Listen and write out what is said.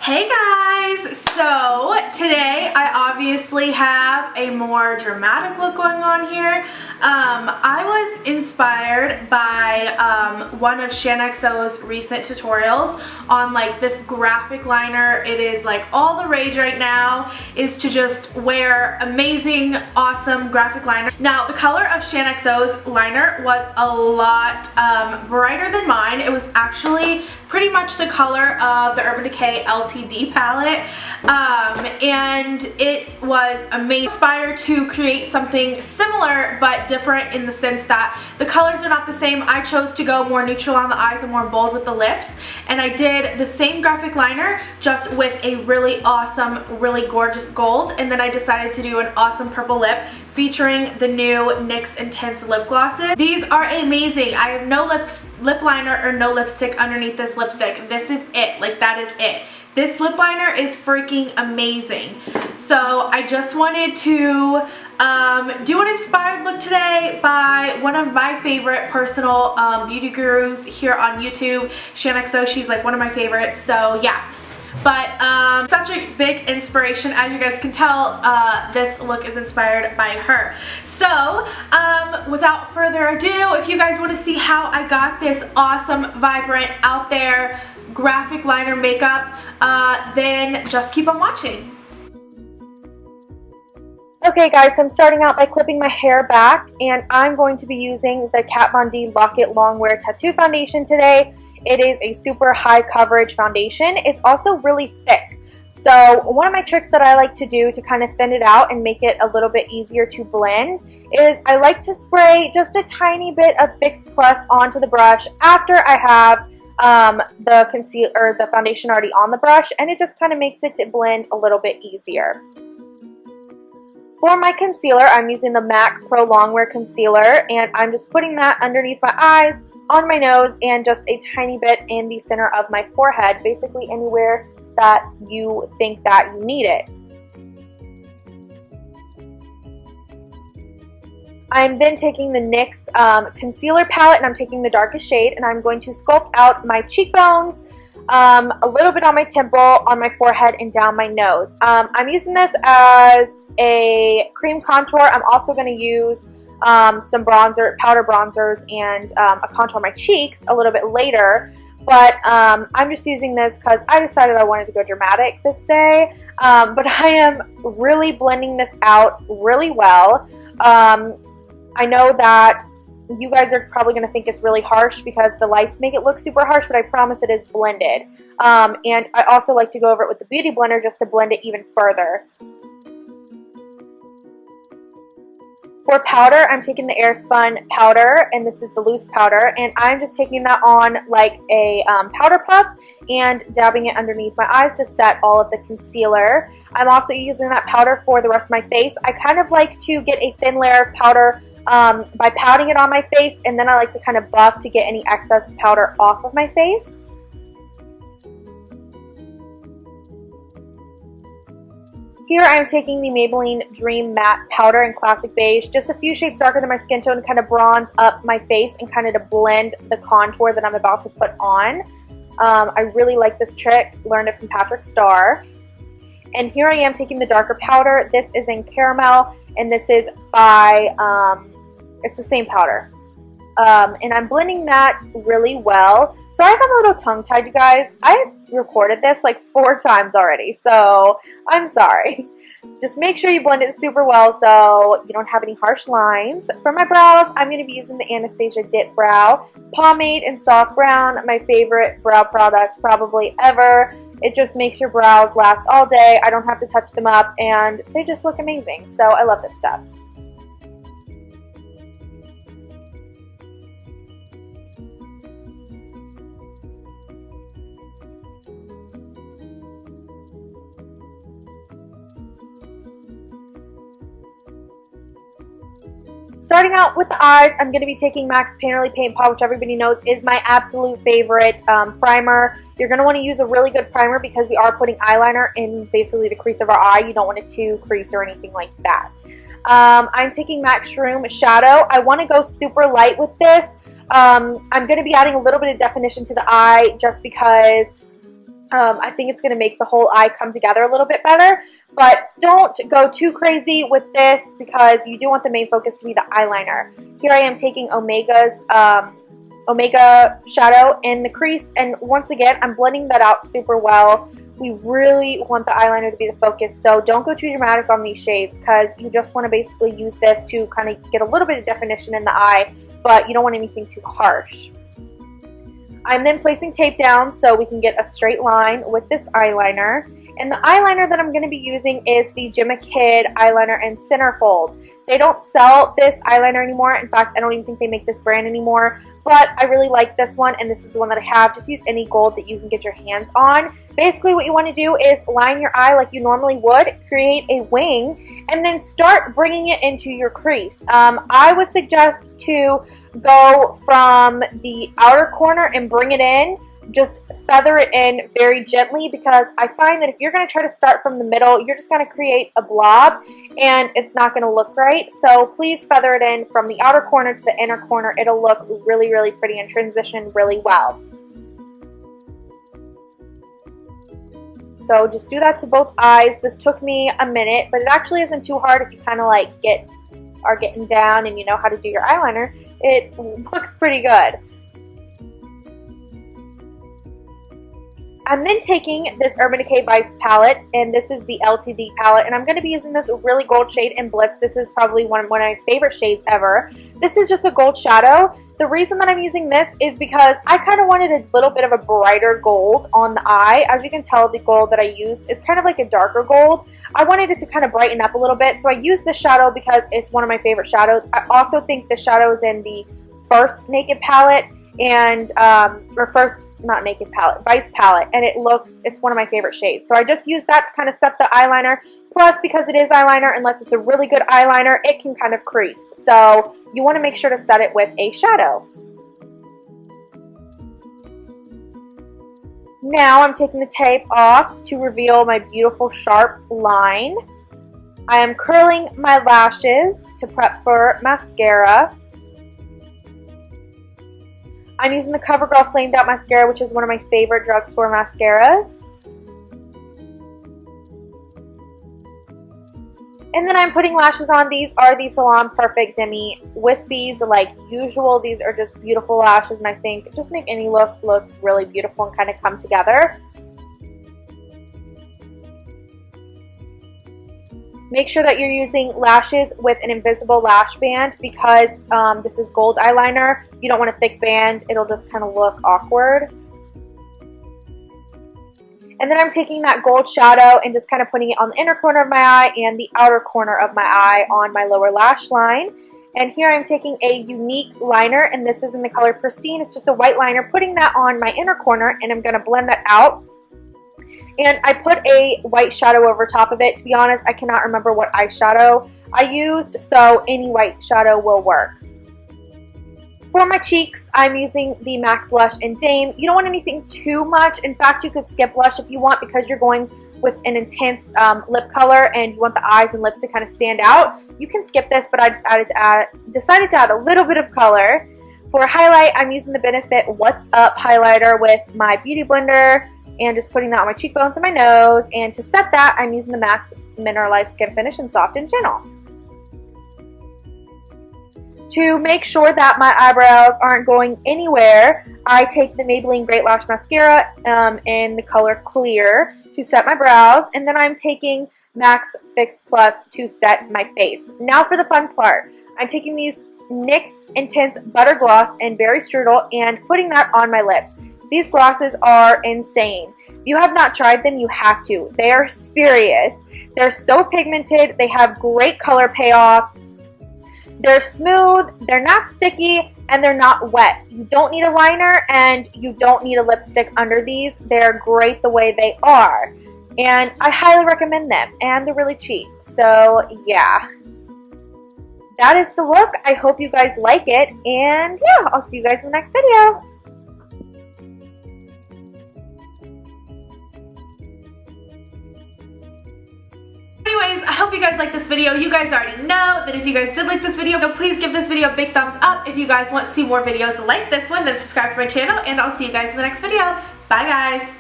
Hey guys! So today I obviously have a more dramatic look going on here. I was inspired by one of Shaaanxo's recent tutorials on like this graphic liner. It is like all the rage right now is to just wear amazing, awesome graphic liner. Now the color of Shaaanxo's liner was a lot brighter than mine. It was actually pretty much the color of the Urban Decay LTD palette, and it was amazing. Inspired to create something similar but different in the sense that the colors are not the same. I chose to go more neutral on the eyes and more bold with the lips, and I did the same graphic liner just with a really awesome, really gorgeous gold, and then I decided to do an awesome purple lip featuring the new NYX Intense lip glosses. These are amazing. I have no lip liner or no lipstick underneath this lipstick. This is it. Like, that is it. This lip liner is freaking amazing. So I just wanted to do an inspired look today by one of my favorite personal beauty gurus here on YouTube, Shaaanxo. She's like one of my favorites. So yeah. But such a big inspiration. As you guys can tell, this look is inspired by her. So without further ado, if you guys want to see how I got this awesome, vibrant, out there graphic liner makeup, then just keep on watching. Okay guys, so I'm starting out by clipping my hair back, and I'm going to be using the Kat Von D Lock It Longwear Tattoo Foundation today. It is a super high coverage foundation. It's also really thick. So one of my tricks that I like to do to kind of thin it out and make it a little bit easier to blend is I like to spray just a tiny bit of Fix Plus onto the brush after I have the concealer or the foundation already on the brush, and it just kind of makes it to blend a little bit easier. For my concealer, I'm using the MAC Pro Longwear Concealer, and I'm just putting that underneath my eyes, on my nose, and just a tiny bit in the center of my forehead, basically anywhere that you think that you need it. I'm then taking the NYX concealer palette, and I'm taking the darkest shade, and I'm going to sculpt out my cheekbones, a little bit on my temple, on my forehead, and down my nose. I'm using this as a cream contour. I'm also going to use some bronzer, powder bronzers, and a contour on my cheeks a little bit later. But I'm just using this because I decided I wanted to go dramatic this day. But I am really blending this out really well. I know that you guys are probably going to think it's really harsh because the lights make it look super harsh, but I promise it is blended. And I also like to go over it with the Beauty Blender just to blend it even further. For powder, I'm taking the Airspun powder, and this is the loose powder, and I'm just taking that on like a powder puff and dabbing it underneath my eyes to set all of the concealer. I'm also using that powder for the rest of my face. I kind of like to get a thin layer of powder by powdering it on my face, and then I like to kind of buff to get any excess powder off of my face. Here I'm taking the Maybelline Dream Matte Powder in Classic Beige, just a few shades darker than my skin tone, to kind of bronze up my face and kind of to blend the contour that I'm about to put on. I really like this trick, learned it from Patrick Starr. And here I am taking the darker powder. This is in Caramel, and this is by, it's the same powder. And I'm blending that really well. So I am a little tongue-tied, you guys. I recorded this like 4 times already, so I'm sorry. Just make sure you blend it super well so you don't have any harsh lines. For my brows, I'm going to be using the Anastasia Dip Brow Pomade in Soft Brown, my favorite brow product probably ever. It just makes your brows last all day. I don't have to touch them up, and they just look amazing. So I love this stuff. Starting out with the eyes, I'm going to be taking MAC's Painterly Paint Pot, which everybody knows is my absolute favorite primer. You're going to want to use a really good primer because we are putting eyeliner in basically the crease of our eye. You don't want it to crease or anything like that. I'm taking MAC Shroom Shadow. I want to go super light with this. I'm going to be adding a little bit of definition to the eye just because I think it's going to make the whole eye come together a little bit better, but don't go too crazy with this because you do want the main focus to be the eyeliner. Here I am taking Omega shadow in the crease, and once again, I'm blending that out super well. We really want the eyeliner to be the focus, so don't go too dramatic on these shades because you just want to basically use this to kind of get a little bit of definition in the eye, but you don't want anything too harsh. I'm then placing tape down so we can get a straight line with this eyeliner. And the eyeliner that I'm going to be using is the Gemma Kid eyeliner in Centerfold. They don't sell this eyeliner anymore. In fact, I don't even think they make this brand anymore. But I really like this one, and this is the one that I have. Just use any gold that you can get your hands on. Basically, what you want to do is line your eye like you normally would, create a wing, and then start bringing it into your crease. I would suggest to go from the outer corner and bring it in. Just feather it in very gently because I find that if you're going to try to start from the middle, you're just going to create a blob and it's not going to look right. So please feather it in from the outer corner to the inner corner. It'll look really, really pretty and transition really well. So just do that to both eyes. This took me a minute, but it actually isn't too hard if you kind of like are getting down and you know how to do your eyeliner. It looks pretty good. I'm then taking this Urban Decay Vice palette, and this is the LTD palette, and I'm going to be using this really gold shade in Blitz. This is probably one of my favorite shades ever. This is just a gold shadow. The reason that I'm using this is because I kind of wanted a little bit of a brighter gold on the eye. As you can tell, the gold that I used is kind of like a darker gold. I wanted it to kind of brighten up a little bit, so I used this shadow because it's one of my favorite shadows. I also think the shadow is in the first Naked palette, and or first, not Naked palette, Vice palette, and it's one of my favorite shades. So I just use that to kind of set the eyeliner. Plus, because it is eyeliner, unless it's a really good eyeliner, it can kind of crease. So you want to make sure to set it with a shadow. Now I'm taking the tape off to reveal my beautiful sharp line. I am curling my lashes to prep for mascara. I'm using the CoverGirl Flamed Out Mascara, which is one of my favorite drugstore mascaras. And then I'm putting lashes on. These are the Salon Perfect Demi Wispies like usual. These are just beautiful lashes, and I think just make any look really beautiful and kind of come together. Make sure that you're using lashes with an invisible lash band because this is gold eyeliner. You don't want a thick band. It'll just kind of look awkward. And then I'm taking that gold shadow and just kind of putting it on the inner corner of my eye and the outer corner of my eye on my lower lash line. And here I'm taking a Unique liner, and this is in the color Pristine. It's just a white liner, putting that on my inner corner, and I'm going to blend that out. And I put a white shadow over top of it. To be honest, I cannot remember what eyeshadow I used, so any white shadow will work. For my cheeks, I'm using the MAC blush in Dame. You don't want anything too much. In fact, you could skip blush if you want because you're going with an intense lip color and you want the eyes and lips to kind of stand out. You can skip this, but I just decided to add a little bit of color. For highlight, I'm using the Benefit What's Up highlighter with my Beauty Blender and just putting that on my cheekbones and my nose. And to set that, I'm using the MAC Mineralized Skin Finish in Soft and Gentle. To make sure that my eyebrows aren't going anywhere, I take the Maybelline Great Lash Mascara in the color Clear to set my brows, and then I'm taking MAC Fix Plus to set my face. Now for the fun part. I'm taking these NYX Intense Butter Gloss and Berry Strudel and putting that on my lips. These glosses are insane. If you have not tried them, you have to. They are serious. They're so pigmented. They have great color payoff. They're smooth, they're not sticky, and they're not wet. You don't need a liner and you don't need a lipstick under these. They're great the way they are. And I highly recommend them. And they're really cheap. So yeah. That is the look. I hope you guys like it. And yeah, I'll see you guys in the next video. Anyways, I hope you guys liked this video. You guys already know that if you guys did like this video, please give this video a big thumbs up. If you guys want to see more videos like this one, then subscribe to my channel, and I'll see you guys in the next video. Bye, guys.